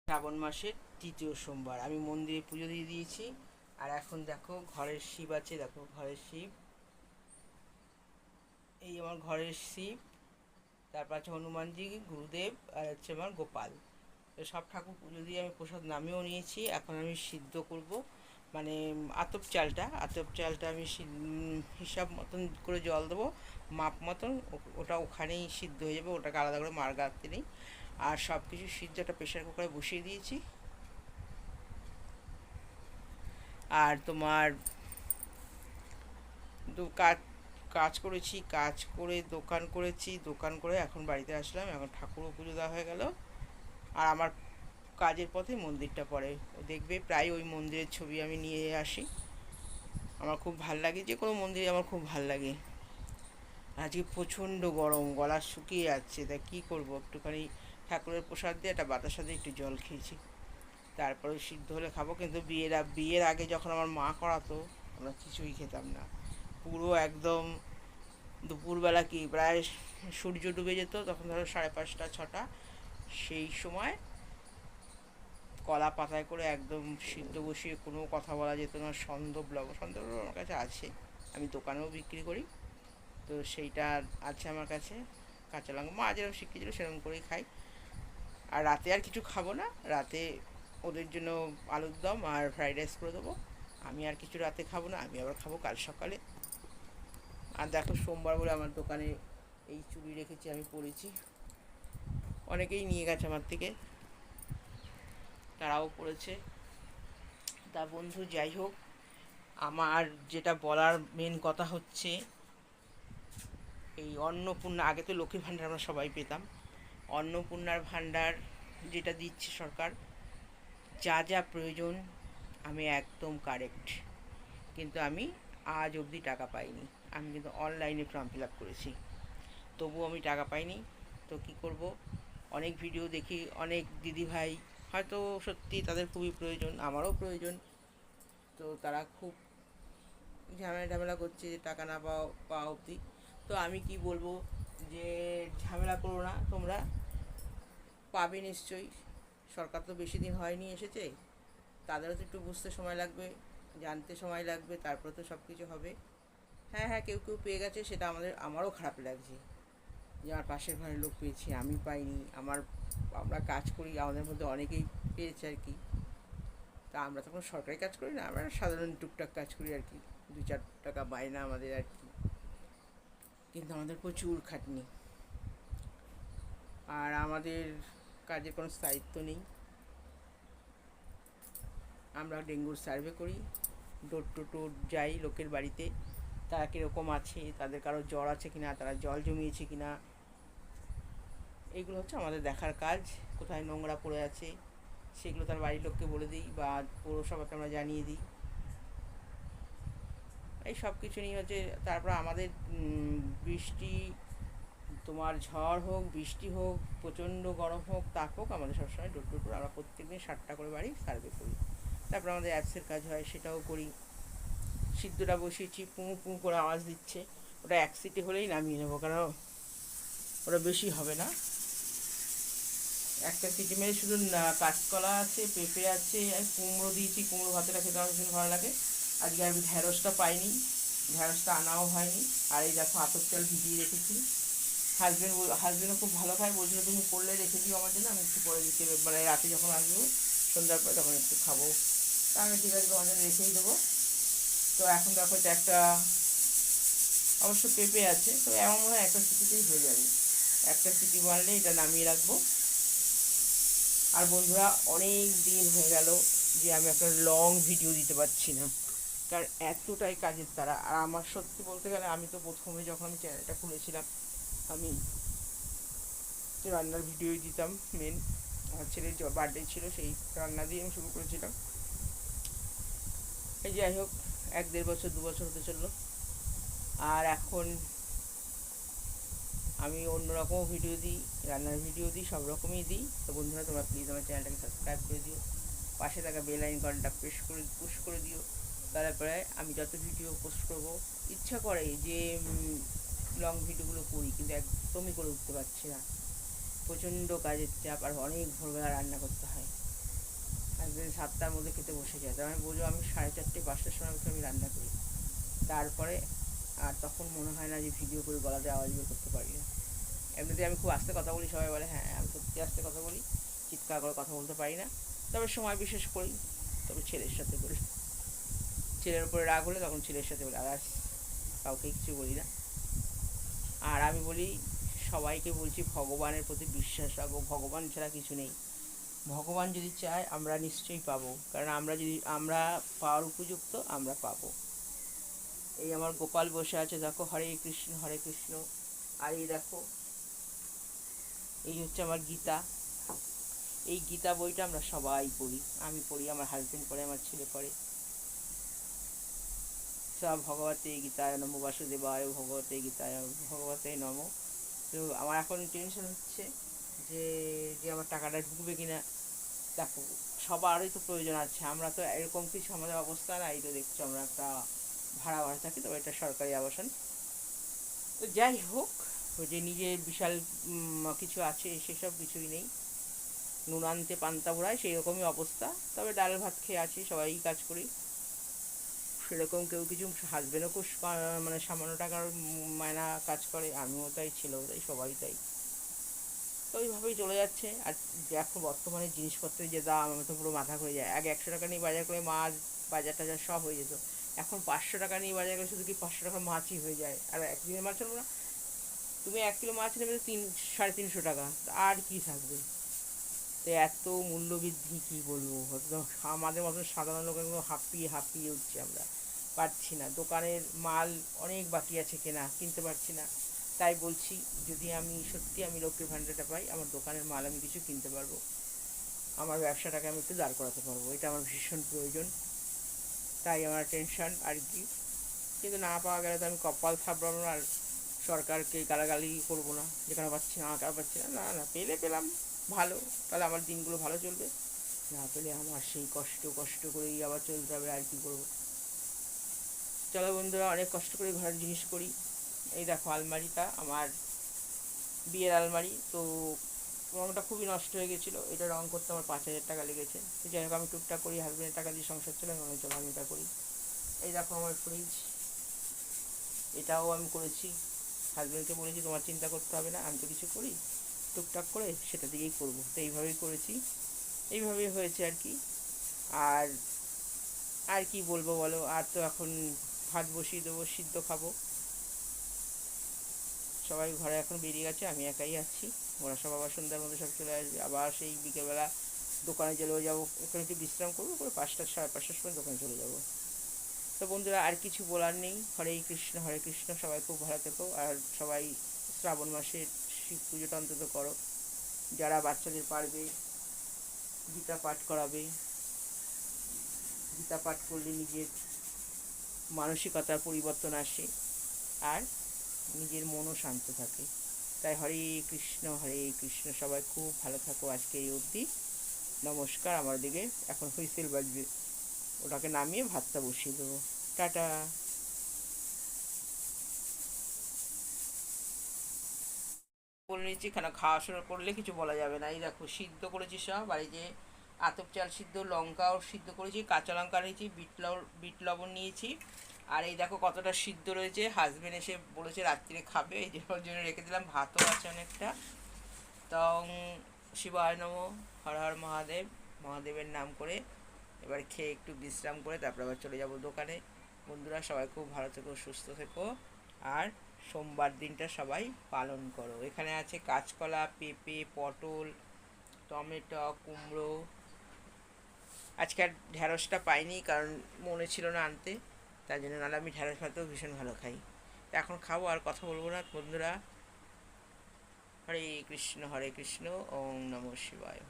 শ্রাবণ মাসের তৃতীয় সোমবার আমি মন্দিরে পুজো দিয়ে দিয়েছি। আর এখন দেখো ঘরের শিব আছে, দেখো ঘরের শিব, এই আমার ঘরের শিব, তারপর আছে হনুমানজি, গুরুদেব, আর হচ্ছে আমার গোপাল। তো সব ঠাকুর পুজো দিয়ে আমি প্রসাদ নামিয়েও নিয়েছি। এখন আমি সিদ্ধ করব, মানে আতপ চালটা আমি হিসাব মতন করে জল দেবো, মাপ মতন। ওটা ওখানেই সিদ্ধ হয়ে যাবে, ওটাকে আলাদা করে মার গাঁথতে নেই। আর সব কিছু সিদ্ধ একটা প্রেশার কুকারে বসিয়ে দিয়েছি। আর তোমার কাজ কাজ করেছি, কাজ করে দোকান করেছি, দোকান করে এখন বাড়িতে আসলাম। এখন ঠাকুরও পুজো দেওয়া হয়ে গেল। আর আমার কাজের পথে মন্দিরটা পড়ে, ও দেখবে প্রায় ওই মন্দিরের ছবি আমি নিয়ে আসি। আমার খুব ভাল লাগে, যে কোনো মন্দিরে আমার খুব ভাল লাগে। আজকে প্রচণ্ড গরম, গলা শুকিয়ে যাচ্ছে, তাই কী করবো, একটুখানি ঠাকুরের প্রসাদ দিয়ে একটা বাতাসা দিয়ে একটু জল খেয়েছি। তারপরে সিদ্ধ হলে খাবো। কিন্তু বিয়ের আগে যখন আমার মা করাতো, আমরা কিছুই খেতাম না। পুরো একদম দুপুরবেলা কি প্রায় সূর্য ডুবে যেত, তখন ধরো 5:30 6টা, সেই সময় কলা পাতায় করে একদম সিদ্ধ বসিয়ে, কোনো কথা বলা যেত না, সন্দব আমার কাছে আছে, আমি দোকানেও বিক্রি করি। তো সেইটা আছে আমার কাছে। কাঁচা লঙ্কা মা যেরকম শিখিয়েছিল সেরকম করেই খাই। আর রাতে আর কিছু খাবো না, রাতে ওদের জন্য আলুর দম আর ফ্রাইড রাইস করে দেবো। আমি আর কিছু রাতে খাবো না, আমি আবার খাবো কাল সকালে। আর দেখো সোমবার বলে আমার দোকানে এই চুড়ি রেখেছি, আমি পরেছি, অনেকেই নিয়ে গেছে আমার থেকে, তারাও পড়েছে। তা বন্ধু, যাই হোক, আমার যেটা বলার মেন কথা হচ্ছে, এই অন্নপূর্ণা, আগে তো লক্ষ্মীর ভাণ্ডার আমরা সবাই পেতাম, অন্নপূর্ণার ভাণ্ডার যেটা দিচ্ছে সরকার, যা যা প্রয়োজন আমি একদম কারেক্ট, কিন্তু আমি আজ অবধি টাকা পাইনি। আমি কিন্তু অনলাইনে ফর্ম ফিল আপ করেছি, তবুও আমি টাকা পাইনি। তো কী করব, অনেক ভিডিও দেখি, অনেক দিদিভাই হয়তো সত্যি তাদের খুবই প্রয়োজন, আমারও প্রয়োজন, তো তারা খুব ঝামেলা করছে যে টাকা না পাওয়া অবধি। তো আমি কি বলবো, যে ঝামেলা করো না তোমরা, পাবে নিশ্চয়ই। সরকার তো বেশি দিন হয়নি এসেছে, তাদেরও তো একটু বুঝতে সময় লাগবে, জানতে সময় লাগবে, তারপরে তো সব কিছু হবে। হ্যাঁ হ্যাঁ, কেউ কেউ পেয়ে গেছে, সেটা আমারও খারাপ লাগছে যে আমার পাশের ঘরের লোক পেয়েছে, আমি পাইনি। আমরা কাজ করি, আমাদের মধ্যে অনেকেই পেয়েছে আর কি। তা আমরা তখন সরকারি কাজ করি না, আমরা সাধারণ টুকটাক কাজ করি আর কি, 2-4 টাকা বায়না আমাদের আর কি। কিন্তু আমাদের প্রচুর খাটনি, আর আমাদের কাজের কোনো স্থায়িত্ব নেই। আমরা ডেঙ্গুর সার্ভে করি, ডোর টু ডোর যাই লোকের বাড়িতে, তারা কীরকম আছে, তাদের কারো জ্বর আছে কিনা, তারা জল জমিয়েছে কিনা, এইগুলো হচ্ছে আমাদের দেখার কাজ। কোথায় নোংরা পড়ে আছে সেগুলো তার বাড়ির লোককে বলে দিই, বা পৌরসভাকে আমরা জানিয়ে দিই। এই সব কিছু নিয়ে হচ্ছে। তারপর আমাদের বৃষ্টি, তোমার ঝড় হোক, বৃষ্টি হোক, প্রচণ্ড গরম হোক, তাপ হোক, আমাদের সবসময় ডোর টু ডোর আমরা প্রত্যেকদিন 7টা করে বাড়ি সার্ভে করি। তারপর আমাদের অ্যাপসের কাজ হয়, সেটাও করি। সিদ্ধটা বসিয়েছি, পুঁ পুঁ করে আওয়াজ দিচ্ছে, ওটা 1 সিটি হলেই নামিয়ে নেবো, কারণ ওটা বেশি হবে না। একটা সিটি মেরে শুধু কাঁচকলা আছে, পেঁপে আছে, আর কুমড়ো দিয়েছি, কুমড়ো ভাতেটা খেতে আমার ভীষণ ভালো লাগে। আজকে আমি ঢ্যাঁড়সটা পাইনি, ঢ্যাঁড়সটা আনাও হয়নি। আর এই দেখো আতপ চাল ভিজিয়ে রেখেছি, হাজবেন্ডও খুব ভালো খায়, বলছিল তুমি করলে রেখে দিও আমার জন্য, আমি একটু পরে দিতে, মানে রাতে যখন আসবো সন্ধ্যার পরে তখন একটু খাবো। তা আমি ঠিক আছে তোমার জন্য রেখেই দেবো। তো এখন দেখো এটা একটা, অবশ্য পেঁপে আছে, তো এমন মনে হয় একটা সিটিতেই হয়ে যাবে, একটা সিটি মারলে এটা নামিয়ে রাখবো। আর বন্ধুরা, অনেক দিন হয়ে গেল যে আমি একটা লং ভিডিও দিতে পারছি না, কারণ এতটাই কাজের তারা। আর আমার সত্যি বলতে গেলে, আমি তো প্রথমে যখন আমি চ্যানেলটা খুলেছিলাম, আমি রান্নার ভিডিওই দিতাম মেন। আমার ছেলের বার্থডে ছিল, সেই রান্না দিয়ে আমি শুরু করেছিলাম। এই যাই হোক, 1-1.5 বছর 2 বছর হতে চললো। আর এখন আমি অন্যরকম ভিডিও দিই, রান্নার ভিডিও দিই, সব রকমই দিই। তো বন্ধুরা, তোমরা প্লিজ আমার চ্যানেলটাকে সাবস্ক্রাইব করে দিও, পাশে থাকা বেল আইকনটা পুশ করে দিও। তারপরে আমি যত ভিডিও পোস্ট করবো, ইচ্ছা করে যে লং ভিডিওগুলো করি, কিন্তু একদমই করে উঠতে পারছি না, প্রচণ্ড কাজের চাপ, আর অনেক ভোরবেলা রান্না করতে হয়। একদিন 7টার মধ্যে খেতে বসে যায়, আমি বলবো আমি 4:30 5টার সময় উঠে আমি রান্না করি। তারপরে আর তখন মনে হয় না যে ভিডিও করে গলাতে আওয়াজ বের করতে পারি না। এমনিতে আমি খুব আস্তে কথা বলি, সবাই বলে হ্যাঁ আমি সত্যি আস্তে কথা বলি, চিৎকার করে কথা বলতে পারি না। তবে সময় বিশেষ করি, তবে ছেলের সাথে বলি। ছেলের উপরে রাগ হলে তখন ছেলের সাথে বলি, আর কাউকে কিছু বলি না। আর আমি বলি সবাইকে বলছি ভগবানের প্রতি বিশ্বাস রাখবো, ভগবান ছাড়া কিছু নেই। ভগবান যদি চায় আমরা নিশ্চয়ই পাবো, কারণ আমরা পাওয়ার উপযুক্ত, আমরা পাবো। এই আমার গোপাল বসে আছে দেখো, হরে কৃষ্ণ হরে কৃষ্ণ। আর এই দেখো, এই হচ্ছে আমার গীতা। এই গীতা বইটা আমরা সবাই পড়ি, আমি পড়ি, আমার হাজবেন্ড পড়ে, আমার ছেলে পড়ে। সব ভগবতে গীতায় নম, বাসুদেবায় ভগবতে গীতায় ভগবতে নম। তো আমার এখন টেনশন হচ্ছে যে যে আমার টাকাটা ঢুকবে কিনা। দেখো সবারই তো প্রয়োজন আছে, আমরা তো এরকম কিছু আমাদের অবস্থা না, এই তো দেখছো আমরা একটা ভাড়া থাকি, তবে এটা সরকারি আবাসন। তো যাই হোক, ওই যে নিজের বিশাল কিছু আছে সেসব কিছুই নেই, নুন আনতে পান্তা ফুরায় সেই রকমই অবস্থা। তবে ডাল ভাত খেয়ে আছি, সবাই কাজ করি সেরকম, কেউ কিছু, হাজবেন্ডও খুব মানে সামান্য টাকার মায়না কাজ করে, আমিও তাই, ছেলেও তাই, সবাই তাই। তো ওইভাবেই চলে যাচ্ছে। আর দেখো বর্তমানে জিনিসপত্রের যে দাম, আমি তো পুরো মাথা ঘুরে যায়। আগে 100 টাকা নিয়ে বাজার করে মাছ বাজার টাজার সব হয়ে যেত, এখন 500 টাকা নিয়ে বাজার করে শুধু কি 500 টাকার মাছই হয়ে যায়। আর একদিনের মাছ হলো না, তুমি 1 কিলো মাছ নেবে তো 300-350 টাকা, আর কি থাকবে। তো এত মূল্যবৃদ্ধি কি বলবো, একদম আমাদের মতন সাধারণ লোকের হাঁপিয়ে হাঁপিয়ে উঠছে আমরা, পারছি না। দোকানের মাল অনেক বাকি আছে কেনা, কিনতে পারছি না। তাই বলছি যদি আমি সত্যি আমি লক্ষ্মীর ভাণ্ডারটা পাই, আমার দোকানের মাল আমি কিছু কিনতে পারবো, আমার ব্যবসাটাকে আমি একটু দাঁড় করাতে পারবো, এটা আমার ভীষণ প্রয়োজন। তাই আমার টেনশন আর কি। কিন্তু না পাওয়া গেলে তো আমি কপাল থাপড়াবো না, আর সরকারকে গালাগালি করবো না যেখানে পাচ্ছি না, কেন পাচ্ছি না, না না, পেলে পেলাম ভালো, তাহলে আমার দিনগুলো ভালো চলবে। না পেলে আমার সেই কষ্ট কষ্ট করেই আবার চলতে হবে, আর কি করবো। চলো বন্ধুরা, অনেক কষ্ট করে ঘরের জিনিস করি। এই দেখো আলমারিটা আমার বিয়ের আলমারি, তো রঙটা খুবই নষ্ট হয়ে গেছিলো, এটা রঙ করতে আমার 5,000 টাকা লেগেছে। তো যাই হোক, আমি টুকটাক করি, হাজব্যান্ডের টাকা দিয়ে সংসার চলে, আমি চলো আমি এটা করি। এই দেখো আমার ফ্রিজ, এটাও আমি করেছি। হাজব্যান্ডকে বলেছি তোমার চিন্তা করতে হবে না, আমি তো কিছু করি, টুকটাক করে সেটা দিয়েই করবো। তো এইভাবেই করেছি, এইভাবেই হয়েছে আর কি। আর আর কি বলবো বলো, আর তো এখন ভাত বসিয়ে দেবো, সিদ্ধ খাবো। সবাই ঘরে এখন বেরিয়ে গেছে, আমি একাই আছি। ওরা সব আবার সন্ধ্যার মধ্যে সব চলে আসবে, আবার সেই বিকেলবেলা দোকানে চলেও যাবো, ওখানে একটু বিশ্রাম করবো, করে 5টা 5:30টার সময় দোকানে চলে যাবো। তো বন্ধুরা আর কিছু বলার নেই, হরেই কৃষ্ণ হরে কৃষ্ণ, সবাই খুব ভালো থেকো। আর সবাই শ্রাবণ মাসে শিব পুজোটা অন্তত করো, যারা বাচ্চাদের পারবে গীতা পাঠ করাবে। গীতা পাঠ করলে নিজের মানসিকতার পরিবর্তন আসে, আর নিজের মনও শান্ত থাকে। তাই হরে কৃষ্ণ, সবাই খুব ভালো থাকো আজকে এই অবধি। নমস্কার। আমার দিকে এখন হুইসেল বাজবে, ওটাকে নামিয়ে ভাতটা বসিয়ে দেবো। টাটা। বলে নিচ্ছি, কেন খাওয়া শুরু করলে কিছু বলা যাবে না। এই দেখো সিদ্ধ করেছি সব, আর এই যে আতপ চাল সিদ্ধ, লঙ্কাও সিদ্ধ করেছি, কাঁচা লঙ্কা নিয়েছি, বিট লবণ নিয়েছি। আর এই দেখো কতটা সিদ্ধ রয়েছে, হাজবেন্ড এসে বলেছে রাত্রিরে খাবে, এই জন্য রেখে দিলাম। ভাতও আছে অনেকটা। তং শিবায় নম, হর হর মহাদেব, মহাদেবের নাম করে এবার খেয়ে একটু বিশ্রাম করে তারপর আবার চলে যাব দোকানে। বন্ধুরা সবাই খুব ভালো থেকো, সুস্থ থেকো। আর সোমবার দিনটা সবাই পালন করো। এখানে আছে কাঁচকলা, পেঁপে, পটল, টমেটো, কুমড়ো। আজকে আর ঢ্যাঁড়সটা পাইনি, কারণ মনে ছিল না আনতে, তাই জন্য। নাহলে আমি ঢ্যাঁড়স ভাতেও ভীষণ ভালো খাই। এখন খাবো, আর কথা বলবো না বন্ধুরা। হরে কৃষ্ণ হরে কৃষ্ণ, ওম নমঃ শিবায়।